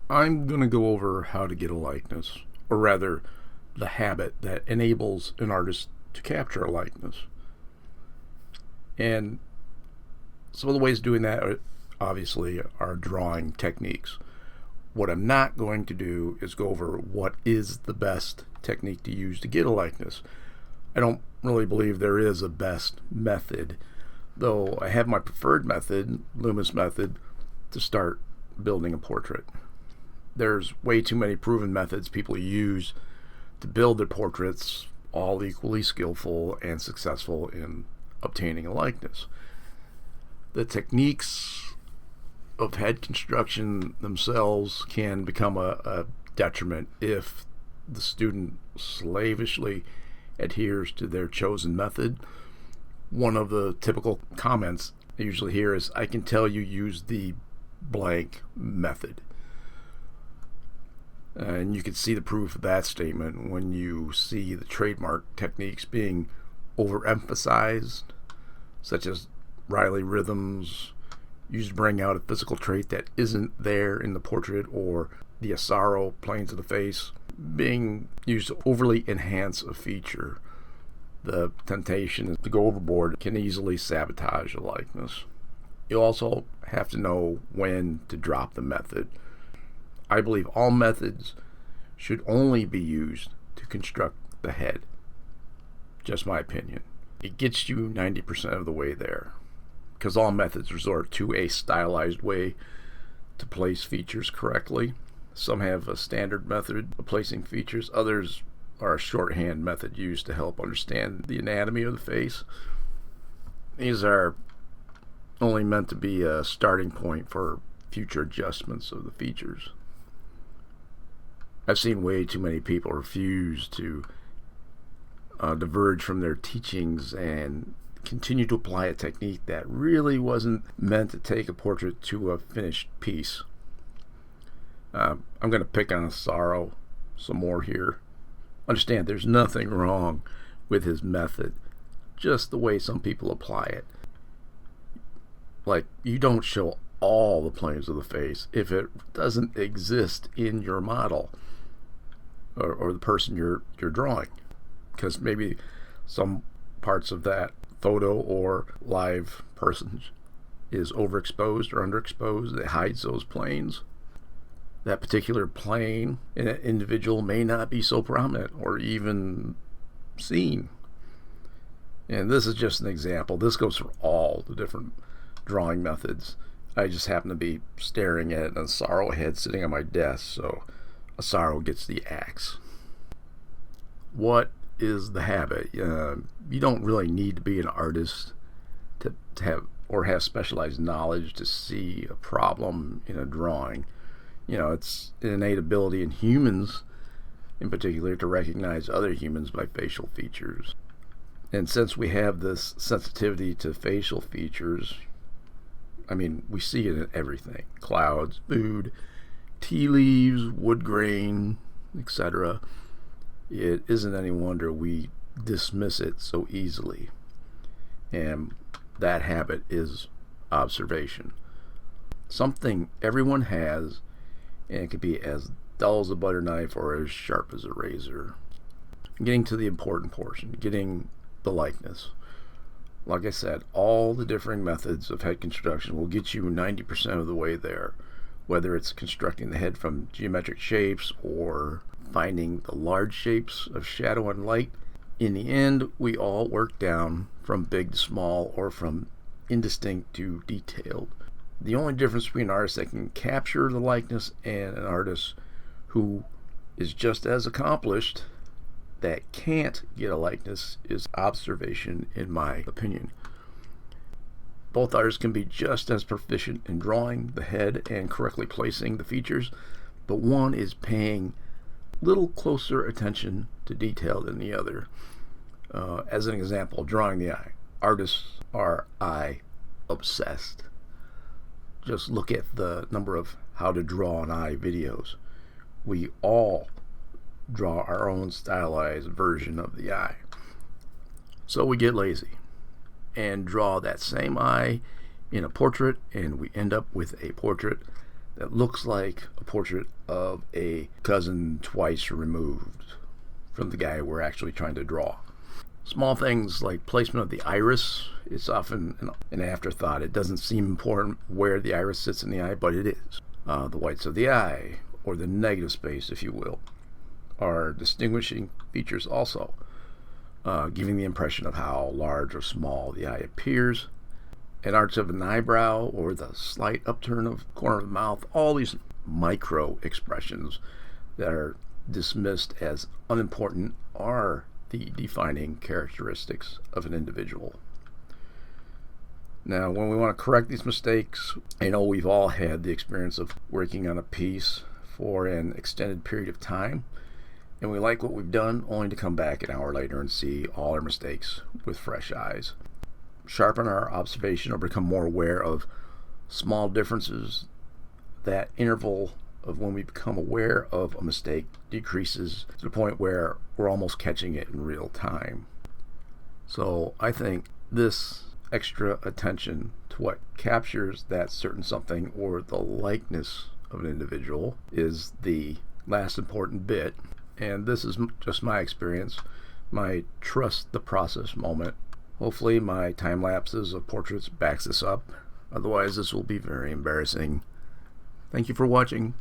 I'm going to go over how to get a likeness, or rather, the habit that enables an artist to capture a likeness. And some of the ways of doing that obviously are drawing techniques. What I'm not going to do is go over what is the best technique to use to get a likeness. I don't really believe there is a best method, though I have my preferred method, Loomis method, to start building a portrait. There's way too many proven methods people use to build their portraits, all equally skillful and successful in obtaining a likeness. The techniques of head construction themselves can become a detriment if the student slavishly adheres to their chosen method. One of the typical comments I usually hear is, "I can tell you use the blank method." And you can see the proof of that statement when you see the trademark techniques being overemphasized, such as Riley rhythms used to bring out a physical trait that isn't there in the portrait, or the Asaro planes of the face being used to overly enhance a feature. The temptation to go overboard can easily sabotage a likeness. You also have to know when to drop the method. I believe all methods should only be used to construct the head. Just my opinion. It gets you 90% of the way there, because all methods resort to a stylized way to place features correctly. Some have a standard method of placing features. Others are a shorthand method used to help understand the anatomy of the face. These are only meant to be a starting point for future adjustments of the features. I've seen way too many people refuse to diverge from their teachings and continue to apply a technique that really wasn't meant to take a portrait to a finished piece. I'm going to pick on Asaro some more here. Understand, there's nothing wrong with his method, just the way some people apply it. Like, you don't show all the planes of the face if it doesn't exist in your model or the person you're drawing, because maybe some parts of that photo or live person is overexposed or underexposed that hides those planes. That particular plane in an individual may not be so prominent or even seen. And this is just an example. This goes for all the different drawing methods. I just happen to be staring at an Asaro head sitting on my desk, so Asaro gets the axe. What is the habit? You don't really need to be an artist to have specialized knowledge to see a problem in a drawing. It's an innate ability in humans, in particular, to recognize other humans by facial features. And since we have this sensitivity to facial features, we see it in everything. Clouds, food, tea leaves, wood grain, etc. It isn't any wonder we dismiss it so easily. And that habit is observation. Something everyone has, and it could be as dull as a butter knife or as sharp as a razor. Getting to the important portion, getting the likeness. Like I said, all the differing methods of head construction will get you 90% of the way there, whether it's constructing the head from geometric shapes or finding the large shapes of shadow and light. In the end, we all work down from big to small, or from indistinct to detailed. The only difference between an artist that can capture the likeness and an artist who is just as accomplished that can't get a likeness is observation, in my opinion. Both artists can be just as proficient in drawing the head and correctly placing the features, but one is paying little closer attention to detail than the other. As an example, drawing the eye. Artists are eye obsessed. Just look at the number of how to draw an eye videos. We all draw our own stylized version of the eye. So we get lazy and draw that same eye in a portrait, and we end up with a portrait that looks like a portrait of a cousin twice removed from the guy we're actually trying to draw. Small things like placement of the iris is often an afterthought. It doesn't seem important where the iris sits in the eye, but it is. The whites of the eye, or the negative space, if you will, are distinguishing features also, giving the impression of how large or small the eye appears. An arch of an eyebrow or the slight upturn of the corner of the mouth, all these micro expressions that are dismissed as unimportant are the defining characteristics of an individual. Now, when we want to correct these mistakes, I know we've all had the experience of working on a piece for an extended period of time, and we like what we've done only to come back an hour later and see all our mistakes with fresh eyes. Sharpen our observation or become more aware of small differences. That interval of when we become aware of a mistake decreases to the point where we're almost catching it in real time. So I think this extra attention to what captures that certain something or the likeness of an individual is the last important bit. And this is just my experience, my trust the process moment. Hopefully my time lapses of portraits backs this up. Otherwise, this will be very embarrassing. Thank you for watching.